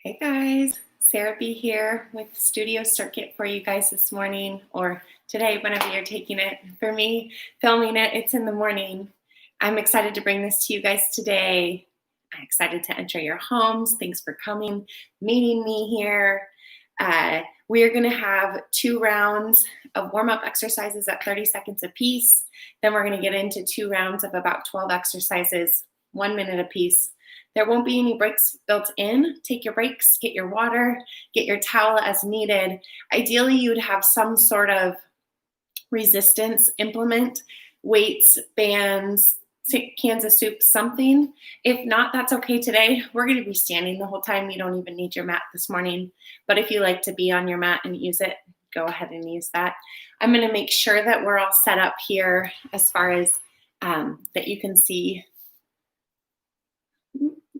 Hey guys, Sarah B here with StudioCircuit for you guys this morning or today, whenever you're taking it. For me, filming it, it's in the morning. I'm excited to bring this to you guys today. I'm excited to enter your homes. Thanks for coming, meeting me here. We are going to have 2 rounds of warm-up exercises at 30 seconds apiece. Then we're going to get into 2 rounds of about 12 exercises, 1 minute apiece. There won't be any breaks built in. Take your breaks, get your water, get your towel as needed. Ideally, you would have some sort of resistance implement, weights, bands, cans of soup, something. If not, that's okay today. We're going to be standing the whole time. You don't even need your mat this morning. But if you like to be on your mat and use it, go ahead and use that. I'm going to make sure that we're all set up here as far as that you can see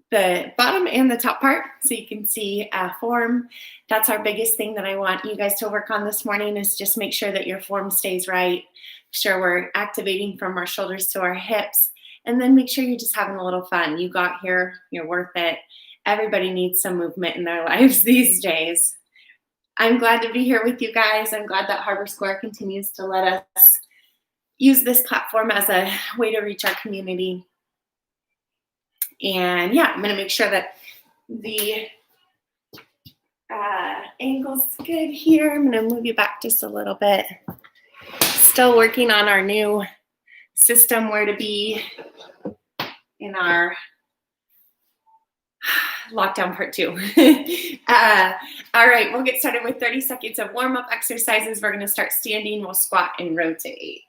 the bottom and the top part, so you can see form. That's our biggest thing that I want you guys to work on this morning, is just make sure that your form stays right. Make sure we're activating from our shoulders to our hips, and then make sure you're just having a little fun. You got here, you're worth it. Everybody needs some movement in their lives these days. I'm glad to be here with you guys. I'm glad that Harbor Square continues to let us use this platform as a way to reach our community. And yeah, I'm going to make sure that the angle's good here. I'm going to move you back just a little bit. Still working on our new system, where to be in our lockdown part 2. All right, we'll get started with 30 seconds of warm-up exercises. We're going to start standing. We'll squat and rotate.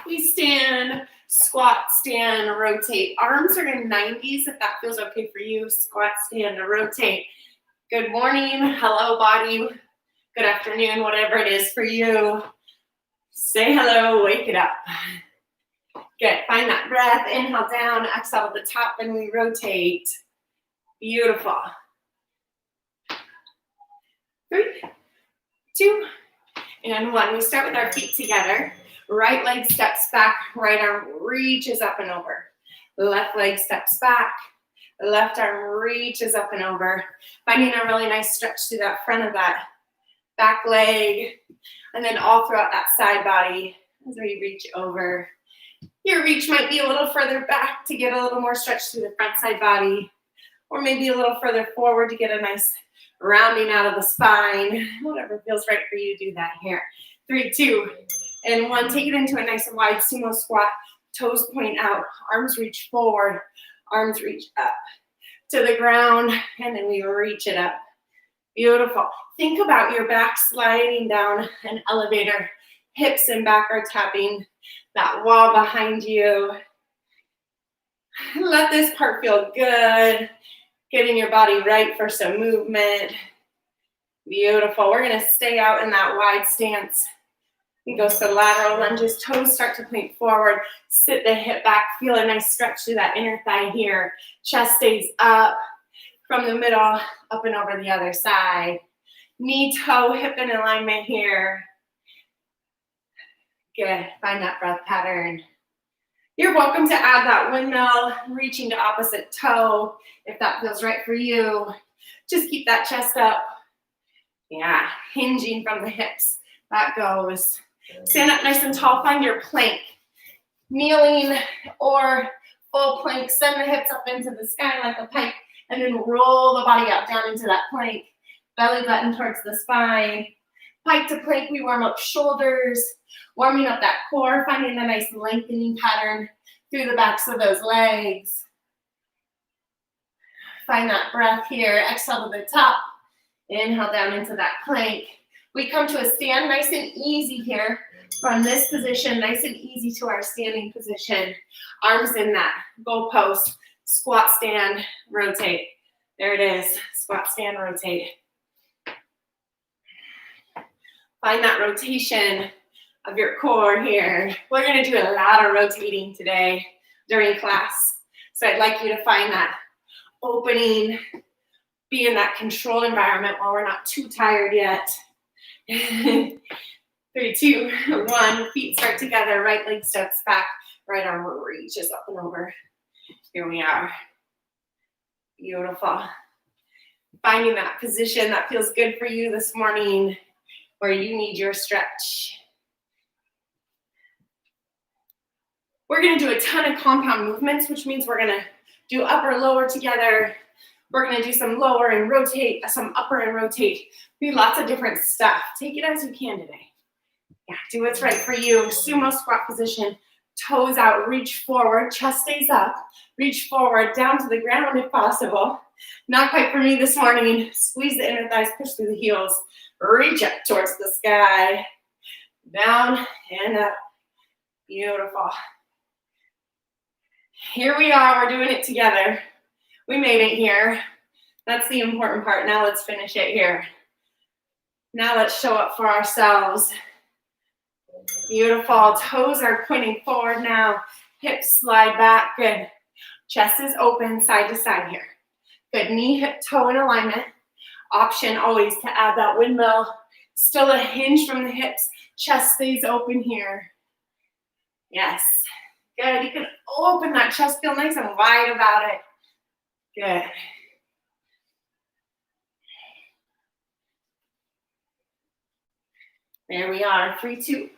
We stand, squat, stand, rotate. Arms are in 90s if that feels okay for you. Squat, stand, rotate. Good morning, hello body, good afternoon, whatever it is for you. Say hello, wake it up. Good, find that breath, inhale down, exhale to the top, and we rotate. Beautiful. 3, 2, and 1. We start with our feet together. Right leg steps back, right arm reaches up and over. Left leg steps back, left arm reaches up and over. Finding a really nice stretch through that front of that back leg, and then all throughout that side body as we reach over. Your reach might be a little further back to get a little more stretch through the front side body, or maybe a little further forward to get a nice rounding out of the spine. Whatever feels right for you, do that here. 3, 2, and 1. Take it into a nice and wide sumo squat. Toes point out, arms reach forward, arms reach up to the ground, and then we reach it up. Beautiful. Think about your back sliding down an elevator. Hips and back are tapping that wall behind you. Let this part feel good. Getting your body right for some movement. Beautiful. We're going to stay out in that wide stance. You go to lateral lunges, toes start to point forward, sit the hip back, feel a nice stretch through that inner thigh here. Chest stays up from the middle, up and over the other side. Knee, toe, hip in alignment here. Good, find that breath pattern. You're welcome to add that windmill, reaching to opposite toe, if that feels right for you. Just keep that chest up. Yeah, hinging from the hips, that goes. Stand up nice and tall, find your plank. Kneeling or full plank, send the hips up into the sky like a pike, and then roll the body up down into that plank. Belly button towards the spine. Pike to plank, we warm up shoulders, warming up that core, finding a nice lengthening pattern through the backs of those legs. Find that breath here, exhale to the top, inhale down into that plank. We come to a stand nice and easy here from this position, nice and easy to our standing position. Arms in that goal post, squat, stand, rotate. There it is, squat, stand, rotate. Find that rotation of your core here. We're going to do a lot of rotating today during class. So I'd like you to find that opening, be in that controlled environment while we're not too tired yet. 3, 2, 1. Feet start together. Right leg steps back. Right arm reaches up and over. Here we are. Beautiful. Finding that position that feels good for you this morning where you need your stretch. We're going to do a ton of compound movements, which means we're going to do upper, lower together. We're going to do some lower and rotate, some upper and rotate. Do lots of different stuff. Take it as you can today. Yeah, do what's right for you. Sumo squat position. Toes out, reach forward, chest stays up. Reach forward, down to the ground if possible. Not quite for me this morning. Squeeze the inner thighs, push through the heels. Reach up towards the sky. Down and up. Beautiful. Here we are, we're doing it together. We made it here. That's the important part. Now let's finish it here. Now let's show up for ourselves. Beautiful. Toes are pointing forward now. Hips slide back. Good. Chest is open side to side here. Good. Knee, hip, toe in alignment. Option always to add that windmill. Still a hinge from the hips. Chest stays open here. Yes. Good. You can open that chest. Feel nice and wide about it. Good. There we are. 3, 2,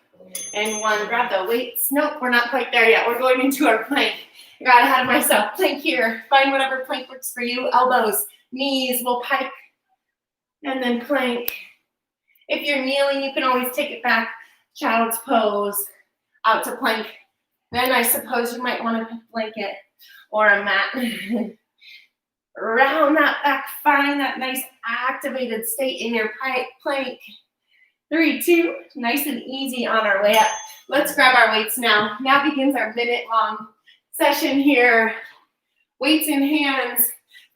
and 1. Grab the weights. Nope, we're not quite there yet. We're going into our plank. I got ahead of myself. Plank here. Find whatever plank works for you. Elbows, knees will pike, and then plank. If you're kneeling, you can always take it back. Child's pose, out to plank. Then I suppose you might want a blanket or a mat. Round that back. Find that nice activated state in your plank. 3, 2, nice and easy on our way up. Let's grab our weights now. Now begins our minute-long session here. Weights in hands,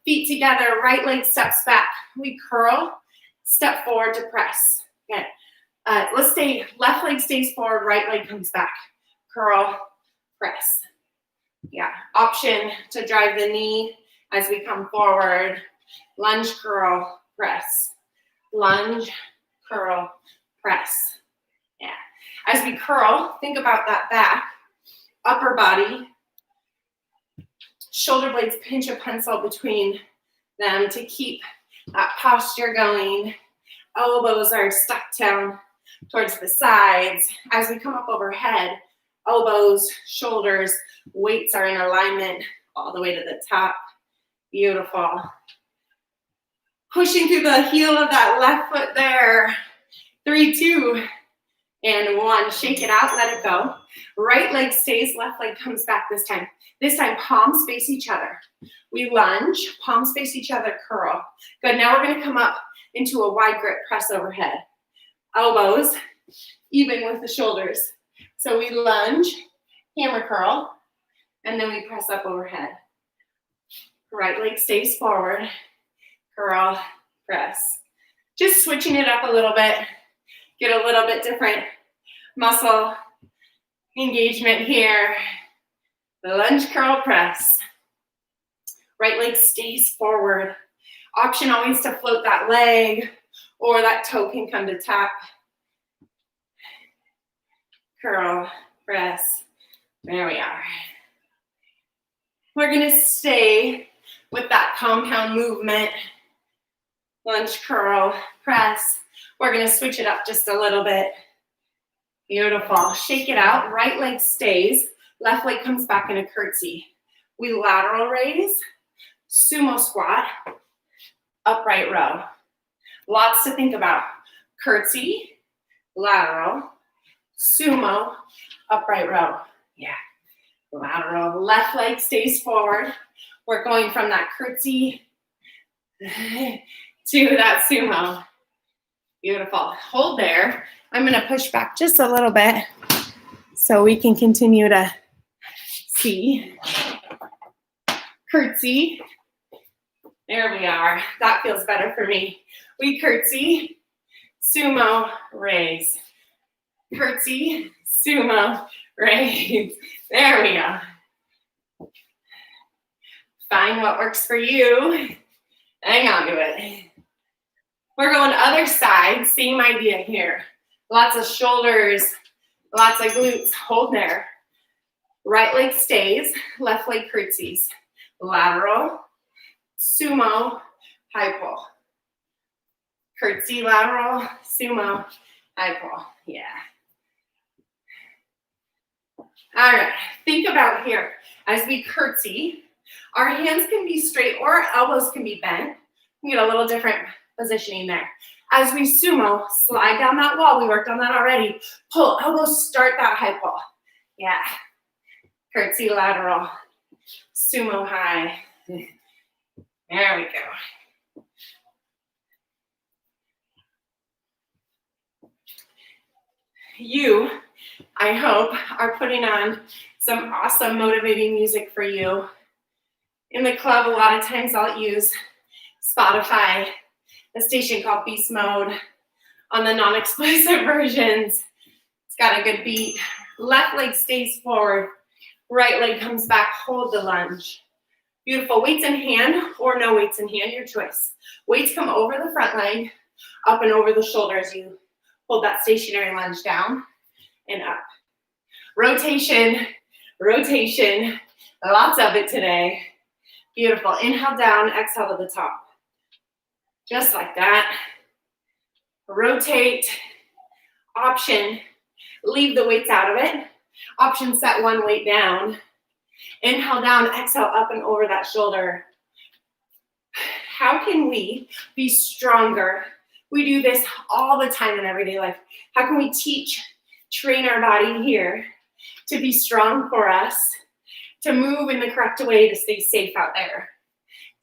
feet together, right leg steps back. We curl, step forward to press. Okay. Let's stay, left leg stays forward, right leg comes back. Curl, press. Yeah, option to drive the knee as we come forward. Lunge, curl, press. Lunge, curl, press. Yeah. As we curl, think about that back, upper body, shoulder blades pinch a pencil between them to keep that posture going. Elbows are stuck down towards the sides. As we come up overhead, elbows, shoulders, weights are in alignment all the way to the top. Beautiful. Pushing through the heel of that left foot there. 3, 2, and 1. Shake it out, let it go. Right leg stays, left leg comes back this time. This time, palms face each other. We lunge, palms face each other, curl. Good, now we're gonna come up into a wide grip press overhead. Elbows, even with the shoulders. So we lunge, hammer curl, and then we press up overhead. Right leg stays forward, curl, press. Just switching it up a little bit. Get a little bit different muscle engagement here. The lunge, curl, press. Right leg stays forward. Option always to float that leg or that toe can come to top. Curl, press. There we are. We're gonna stay with that compound movement. Lunge, curl, press. We're gonna switch it up just a little bit. Beautiful. Shake it out. Right leg stays. Left leg comes back in a curtsy. We lateral raise, sumo squat, upright row. Lots to think about. Curtsy, lateral, sumo, upright row. Yeah. Lateral. Left leg stays forward. We're going from that curtsy to that sumo. Beautiful. Hold there. I'm going to push back just a little bit so we can continue to see. Curtsy. There we are. That feels better for me. We curtsy, sumo, raise. Curtsy, sumo, raise. There we go. Find what works for you. Hang on to it. We're going other side, same idea here. Lots of shoulders, lots of glutes. Hold there. Right leg stays, left leg curtsies. Lateral, sumo, high pull. Curtsy, lateral, sumo, high pull. Yeah. All right, think about here. As we curtsy, our hands can be straight or our elbows can be bent. You get a little different positioning there. As we sumo, slide down that wall. We worked on that already. Pull, elbows, start that high pull. Yeah. Curtsy, lateral, sumo, high. There we go. You, I hope, are putting on some awesome motivating music for you. In the club, a lot of times I'll use Spotify, a station called Beast Mode. On the non-explosive versions, it's got a good beat. Left leg stays forward, right leg comes back, hold the lunge. Beautiful, weights in hand or no weights in hand, your choice. Weights come over the front leg, up and over the shoulder as you hold that stationary lunge down and up. Rotation, rotation, lots of it today. Beautiful, inhale down, exhale to the top. Just like that. Rotate, option, leave the weights out of it. Option, set one weight down. Inhale down, exhale up and over that shoulder. How can we be stronger? We do this all the time in everyday life. How can we train our body here to be strong for us, to move in the correct way, to stay safe out there?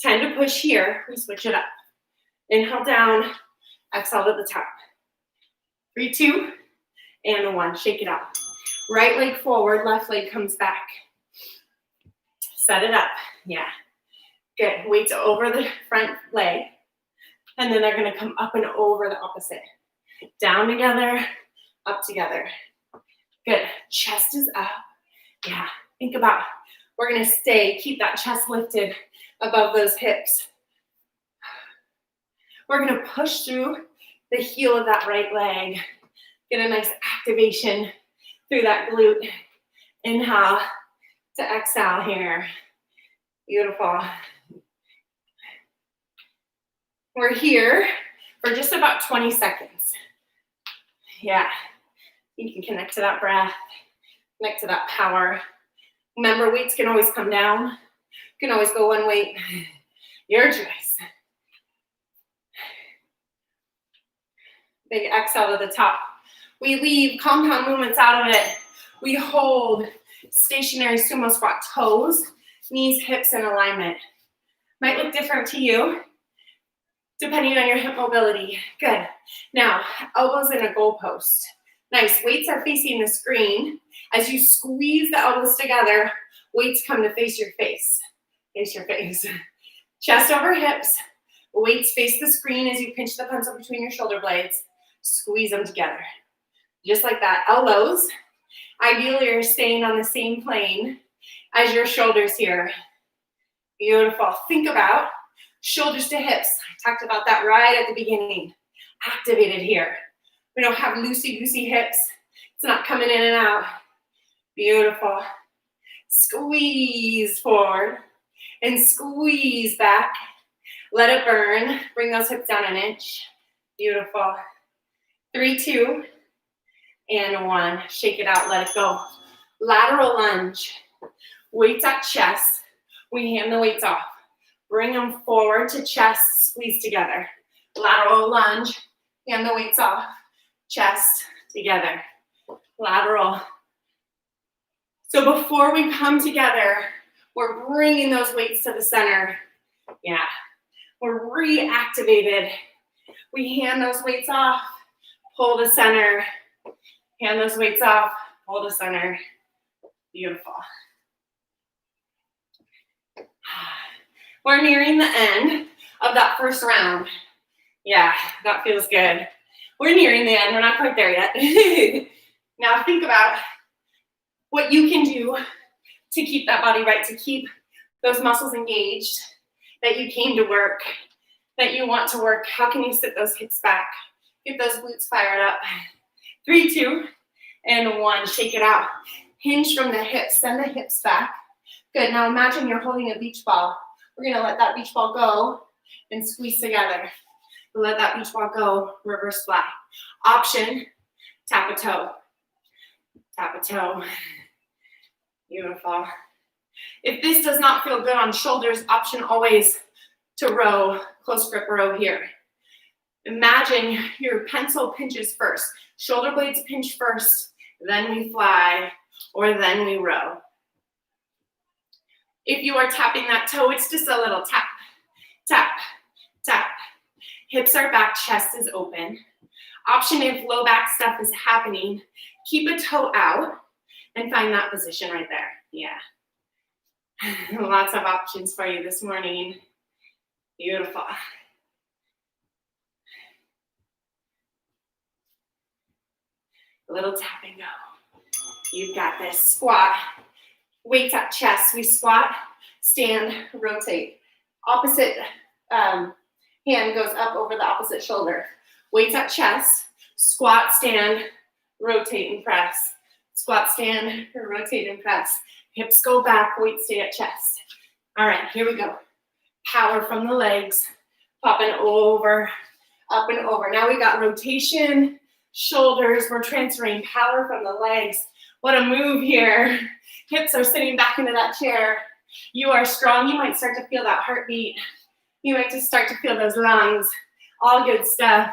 10 to push here, we switch it up. Inhale down, exhale to the top. 3, 2, and 1. Shake it out. Right leg forward, left leg comes back. Set it up. Yeah. Good. Weights over the front leg. And then they're going to come up and over the opposite. Down together, up together. Good. Chest is up. Yeah. Think about, we're going to keep that chest lifted above those hips. We're going to push through the heel of that right leg. Get a nice activation through that glute. Inhale to exhale here. Beautiful. We're here for just about 20 seconds. Yeah. You can connect to that breath, connect to that power. Remember, weights can always come down. You can always go one weight. Your choice. Big exhale to the top. We leave compound movements out of it. We hold stationary sumo squat, toes, knees, hips in alignment. Might look different to you, depending on your hip mobility. Good. Now, elbows in a goalpost. Nice. Weights are facing the screen. As you squeeze the elbows together, weights come to face your face. Face your face. Chest over hips. Weights face the screen as you pinch the pencil between your shoulder blades. Squeeze them together. Just like that. Elbows, ideally, are staying on the same plane as your shoulders here. Beautiful. Think about shoulders to hips. I talked about that right at the beginning. Activated here. We don't have loosey-goosey hips. It's not coming in and out. Beautiful. Squeeze forward and squeeze back. Let it burn. Bring those hips down an inch. Beautiful. 3, 2, and 1. Shake it out, let it go. Lateral lunge. Weights at chest. We hand the weights off. Bring them forward to chest, squeeze together. Lateral lunge, hand the weights off. Chest together. Lateral. So before we come together, we're bringing those weights to the center. Yeah. We're reactivated. We hand those weights off. Pull the center, hand those weights off, hold the center. Beautiful. We're nearing the end of that first round. Yeah, that feels good. We're nearing the end. We're not quite there yet. Now think about what you can do to keep that body right, to keep those muscles engaged, that you came to work, that you want to work. How can you sit those hips back? Get those glutes fired up. 3, 2, and 1. Shake it out. Hinge from the hips. Send the hips back. Good. Now imagine you're holding a beach ball We're gonna let that beach ball go and squeeze together. Let that beach ball go, reverse fly. Option, tap a toe. Tap a toe. Beautiful. If this does not feel good on shoulders, option always to row, close grip row here. Imagine your pencil pinches first. Shoulder blades pinch first, then we fly, or then we row. If you are tapping that toe, it's just a little tap, tap, tap. Hips are back, chest is open. Option if low back stuff is happening, keep a toe out and find that position right there. Yeah. Lots of options for you this morning. Beautiful. A little tap and go. You've got this. Squat. Weights at chest. We squat, stand, rotate. Opposite hand goes up over the opposite shoulder. Weights at chest. Squat, stand, rotate and press. Squat, stand, rotate and press. Hips go back, weights stay at chest. All right, here we go. Power from the legs, popping over, up and over. Now we got rotation, shoulders. We're transferring power from the legs. What a move here. Hips are sitting back into that chair. You are strong. You might start to feel that heartbeat. You might just start to feel those lungs. All good stuff.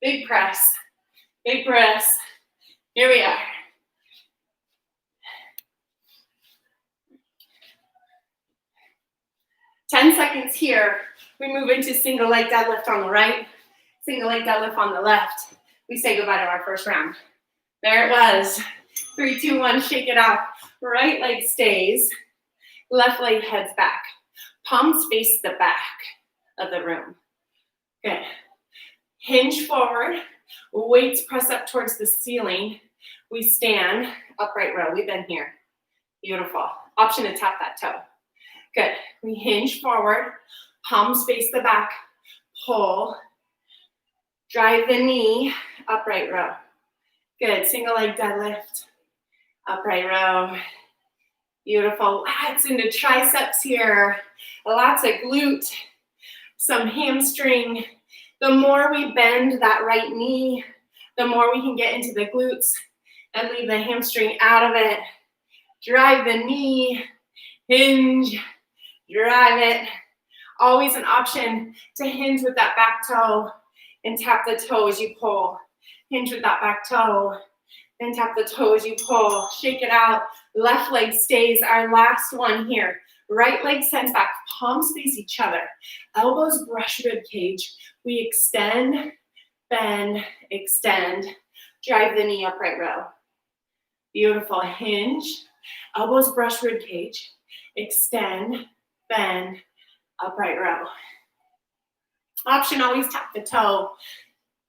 Big press, big press. Here we are. Ten seconds here. We move into single leg deadlift on the right, single leg deadlift on the left. We say goodbye to our first round. There it was. 3, 2, 1, shake it off. Right leg stays, left leg heads back. Palms face the back of the room. Good. Hinge forward, weights press up towards the ceiling. We stand, upright row. We've been here. Beautiful. Option to tap that toe. Good. We hinge forward, palms face the back, pull, drive the knee, upright row. Good. Single leg deadlift, upright row. Beautiful. Lots into triceps here. Lots of glute, some hamstring. The more we bend that right knee, the more we can get into the glutes and leave the hamstring out of it. Drive the knee, hinge, drive it. Always an option to hinge with that back toe and tap the toe as you pull. Hinge with that back toe, then tap the toe as you pull. Shake it out. Left leg stays. Our last one here. Right leg sends back. Palms face each other. Elbows brush rib cage. We extend, bend, extend. Drive the knee, upright row. Beautiful. Hinge. Elbows brush rib cage. Extend, bend, upright row. Option always tap the toe.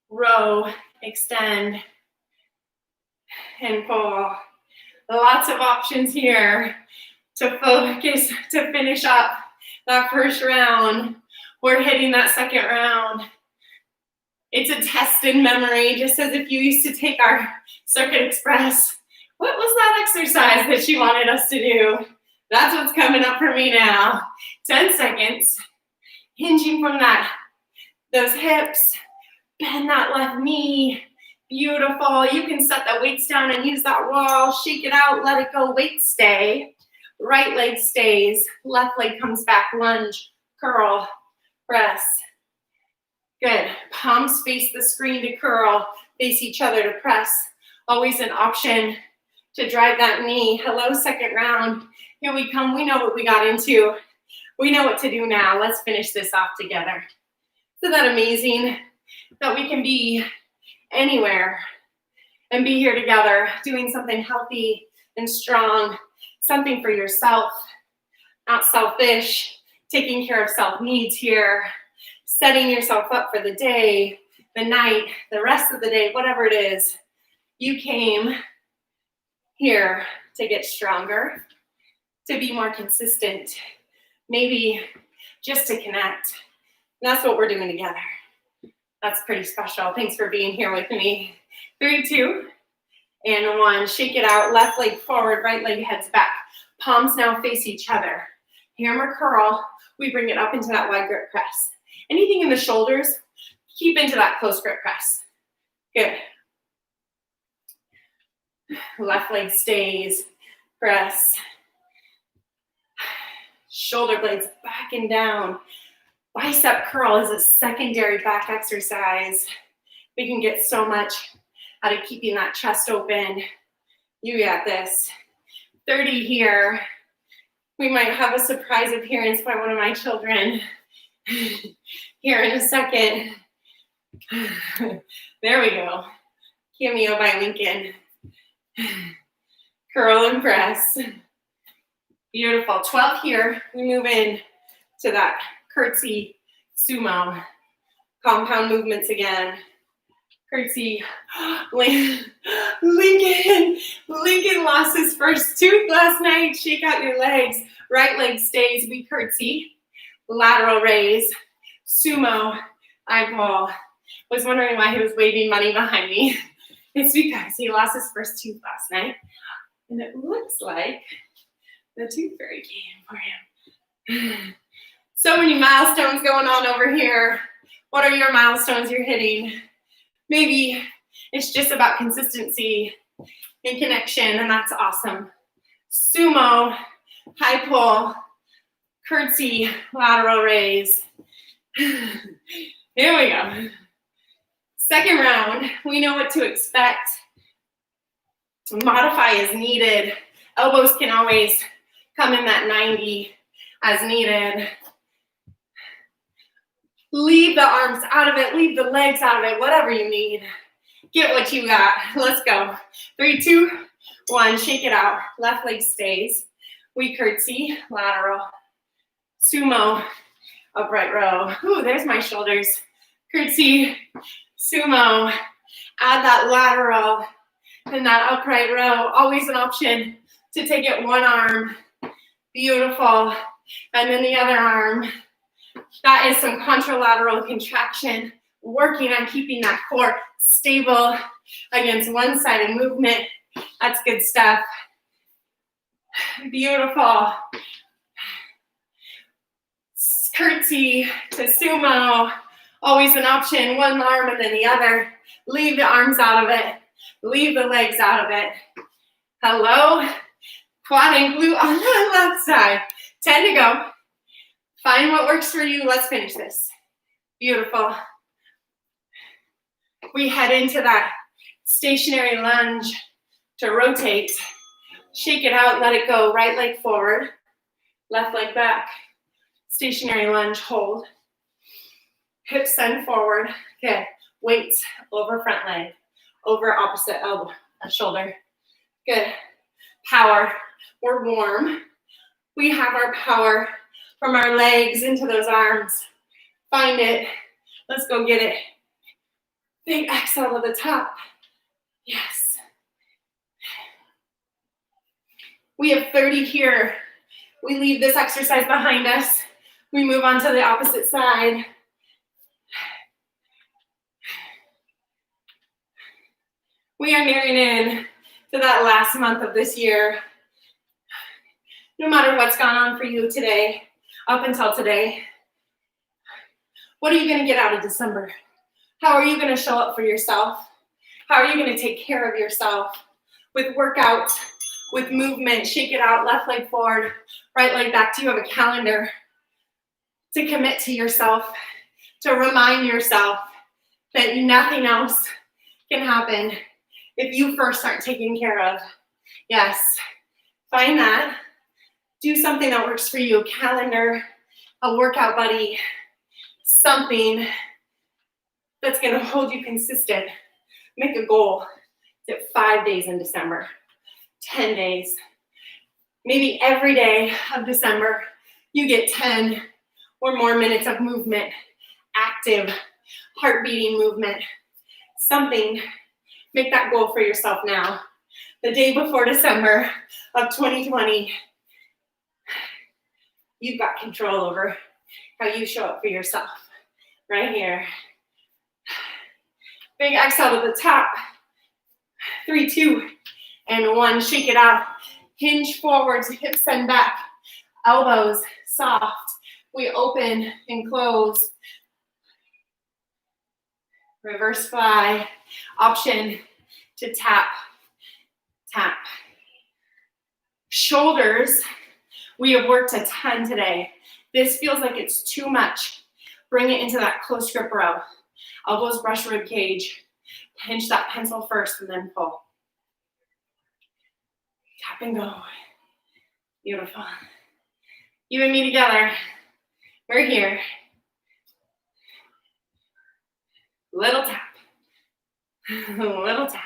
Row, extend, and pull. Lots of options here to focus, to finish up that first round. We're hitting that second round. It's a test in memory, just as if you used to take our Circuit Express. What was that exercise that she wanted us to do? That's what's coming up for me now. 10 seconds. Hinging from those hips. Bend that left knee. Beautiful. You can set the weights down and use that wall. Shake it out. Let it go. Weight stay. Right leg stays. Left leg comes back. Lunge. Curl. Press. Good. Palms face the screen to curl. Face each other to press. Always an option to drive that knee. Hello, second round. Here we come. We know what we got into. We know what to do now. Let's finish this off together. Isn't that amazing that we can be anywhere and be here together doing something healthy and strong, something for yourself, not selfish, taking care of self needs here, setting yourself up for the day, the night, the rest of the day, whatever it is. You came here to get stronger, to be more consistent, maybe just to connect. And that's what we're doing together. That's pretty special. Thanks for being here with me. 3, 2, and 1. Shake it out. Left leg forward, right leg heads back. Palms now face each other. Hammer curl, we bring it up into that wide grip press. Anything in the shoulders, keep into that close grip press. Good. Left leg stays, press. Shoulder blades back and down. Bicep curl is a secondary back exercise. We can get so much out of keeping that chest open. You got this. 30 here. We might have a surprise appearance by one of my children here in a second. There we go. Cameo by Lincoln. Curl and press. Beautiful. 12 here. We move in to that curtsy sumo. Compound movements again. Curtsy. Lincoln lost his first tooth last night. Shake out your legs. Right leg stays. We curtsy. Lateral raise. Sumo. I pull. Was wondering why he was waving money behind me. It's because he lost his first tooth last night. And it looks like the tooth fairy came for him. So many milestones going on over here. What are your milestones you're hitting? Maybe it's just about consistency and connection, and that's awesome. Sumo, high pull, curtsy, lateral raise. Here we go. Second round, we know what to expect. Modify as needed. Elbows can always come in that 90 as needed. Leave the arms out of it, leave the legs out of it, whatever you need. Get what you got. Let's go. 3, 2, 1, shake it out. Left leg stays. We curtsy, lateral. Sumo, upright row. Ooh, there's my shoulders. Curtsy, sumo. Add that lateral and that upright row. Always an option to take it one arm. Beautiful. And then the other arm. That is some contralateral contraction, working on keeping that core stable against one-sided movement. That's good stuff. Beautiful. Curtsy to sumo, always an option, one arm and then the other. Leave the arms out of it. Leave the legs out of it. Hello. Quad and glute on the left side. 10 to go. Find what works for you. Let's finish this. Beautiful. We head into that stationary lunge to rotate. Shake it out, let it go. Right leg forward, left leg back. Stationary lunge, hold. Hips send forward. Good. Weights over front leg, over opposite elbow, shoulder. Good. Power. We're warm. We have our power from our legs into those arms. Find it. Let's go get it. Big exhale to the top. Yes. We have 30 here. We leave this exercise behind us. We move on to the opposite side. We are nearing in to that last month of this year. No matter what's gone on for you today, up until today, what are you going to get out of December? How are you going to show up for yourself? How are you going to take care of yourself? With workout, with movement, shake it out, left leg forward, right leg back. Do you have a calendar to commit to yourself, to remind yourself that nothing else can happen if you first aren't taken care of? Yes, find that. Do something that works for you. Calendar, a workout buddy, something that's going to hold you consistent. Make a goal. Is it 5 days in December? 10 days? Maybe every day of December, you get 10 or more minutes of movement, active, heart-beating movement. Something. Make that goal for yourself now. The day before December of 2020, you've got control over how you show up for yourself. Right here. Big exhale to the top. 3, 2, and 1. Shake it out. Hinge forwards, hips send back. Elbows soft. We open and close. Reverse fly. Option to tap, tap. Shoulders, we have worked a ton today. This feels like it's too much. Bring it into that close grip row. Elbows brush rib cage. Pinch that pencil first and then pull. Tap and go. Beautiful. You and me together. We're here. Little tap. Little tap.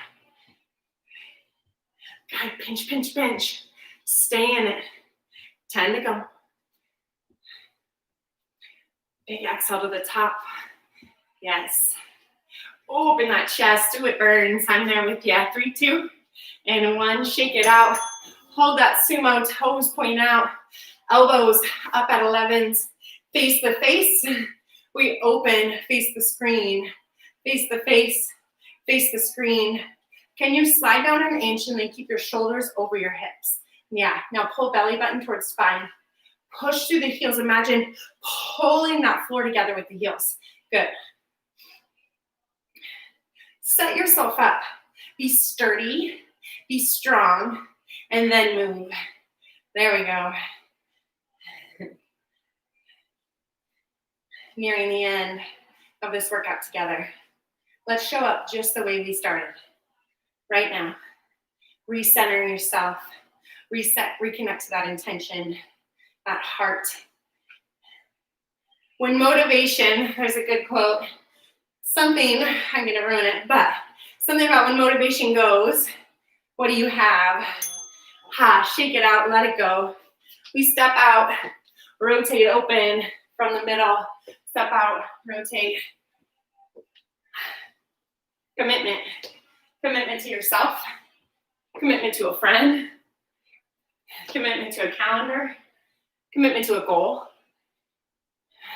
Good. Pinch, pinch, pinch. Stay in it. 10 to go. Big exhale to the top. Yes. Open that chest. Ooh, it burns. I'm there with you. 3, 2, and 1. Shake it out. Hold that sumo. Toes point out. Elbows up at 11s. Face the face. We open. Face the screen. Face the face. Face the screen. Can you slide down an inch and then keep your shoulders over your hips? Yeah. Now pull belly button towards spine. Push through the heels. Imagine pulling that floor together with the heels. Good. Set yourself up. Be sturdy, be strong, and then move. There we go. Nearing the end of this workout together. Let's show up just the way we started. Right now. Recenter yourself. Reset, reconnect to that intention, that heart. When motivation, there's a good quote, something, I'm gonna ruin it, but something about when motivation goes, what do you have? Shake it out, let it go. We step out, rotate open from the middle, step out, rotate. Commitment. Commitment to yourself, commitment to a friend, commitment to a calendar, commitment to a goal.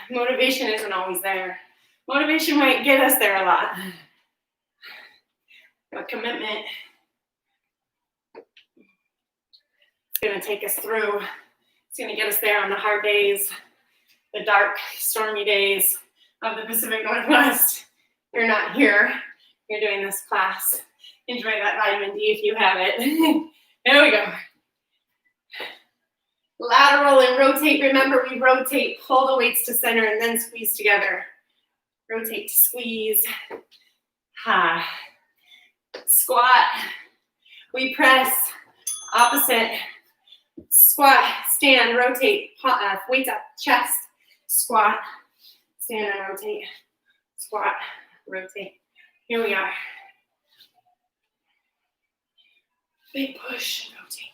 Motivation isn't always there. Motivation might get us there a lot, but commitment is going to take us through. It's going to get us there on the hard days, the dark, stormy days of the Pacific Northwest. You're not here. You're doing this class. Enjoy that vitamin D if you have it. There we go. Lateral and rotate. Remember, we rotate. Pull the weights to center and then squeeze together. Rotate to squeeze. Squat. We press. Opposite. Squat. Stand. Rotate. Weights up. Chest. Squat. Stand and rotate. Squat. Rotate. Here we are. Big push. Rotate.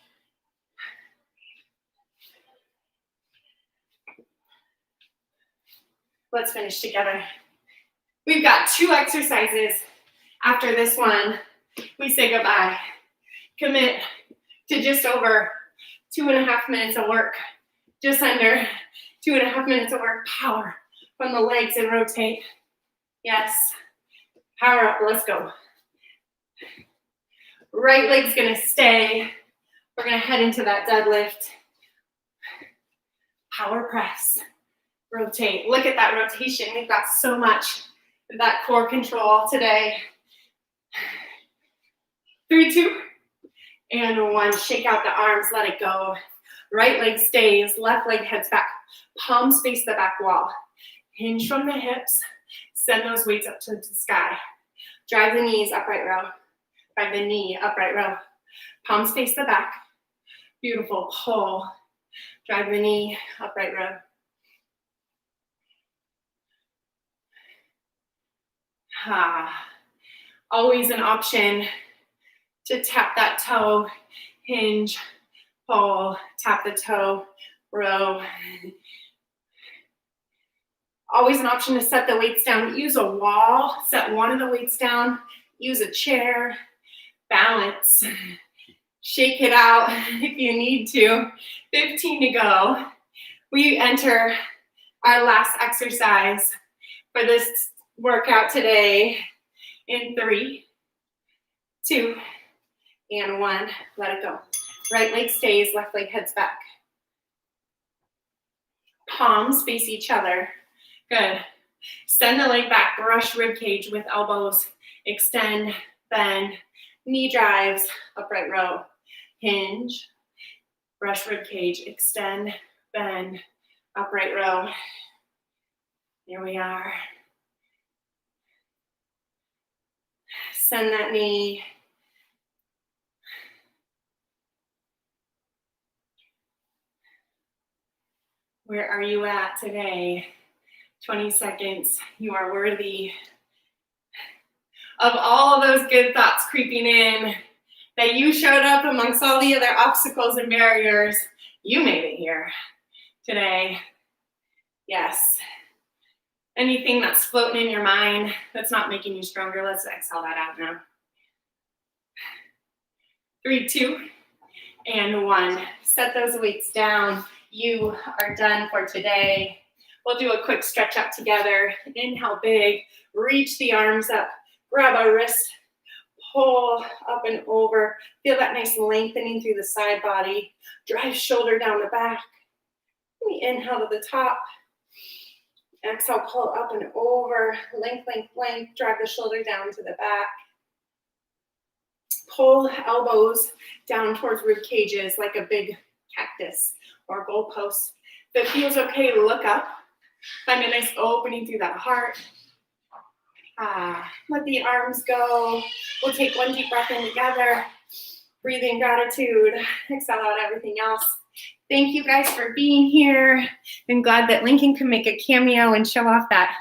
Let's finish together. We've got 2 exercises. After this one, we say goodbye. Commit to just over 2.5 minutes of work. Just under 2.5 minutes of work. Power from the legs and rotate. Yes. Power up. Let's go. Right leg's going to stay. We're going to head into that deadlift. Power press. Rotate. Look at that rotation. We've got so much of that core control today. 3, 2, and 1. Shake out the arms. Let it go. Right leg stays. Left leg heads back. Palms face the back wall. Hinge from the hips. Send those weights up to the sky. Drive the knees, upright row. Drive the knee, upright row. Palms face the back. Beautiful. Pull. Drive the knee, upright row. Always an option to tap that toe, hinge, pull, tap the toe, row. Always an option to set the weights down. Use a wall, set one of the weights down. Use a chair, balance. Shake it out if you need to. 15 to go. We enter our last exercise for this workout today in 3, 2, and 1. Let it go. Right leg stays, left leg heads back. Palms face each other. Good. Send the leg back, brush rib cage with elbows. Extend, bend, knee drives, upright row. Hinge, brush rib cage, extend, bend, upright row. Here we are. Send that knee. Where are you at today? 20 seconds. You are worthy of all those good thoughts creeping in, that you showed up amongst all the other obstacles and barriers. You made it here today. Yes. Anything that's floating in your mind that's not making you stronger, let's exhale that out now. 3, 2, and 1. Set those weights down. You are done for today. We'll do a quick stretch up together. Inhale big, reach the arms up, grab our wrist, pull up and over. Feel that nice lengthening through the side body. Drive shoulder down the back. We inhale to the top. Exhale, pull up and over. Length, length, length. Drive the shoulder down to the back. Pull elbows down towards rib cages like a big cactus or goalpost. If it feels okay, look up. Find a nice opening through that heart. Let the arms go. We'll take one deep breath in together. Breathe in gratitude. Exhale out everything else. Thank you guys for being here. I'm glad that Lincoln can make a cameo and show off that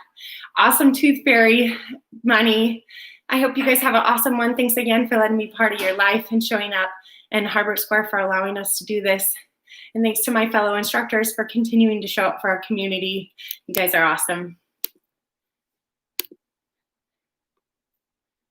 awesome tooth fairy money. I hope you guys have an awesome one. Thanks again for letting me be part of your life and showing up, and Harbor Square for allowing us to do this. And thanks to my fellow instructors for continuing to show up for our community. You guys are awesome.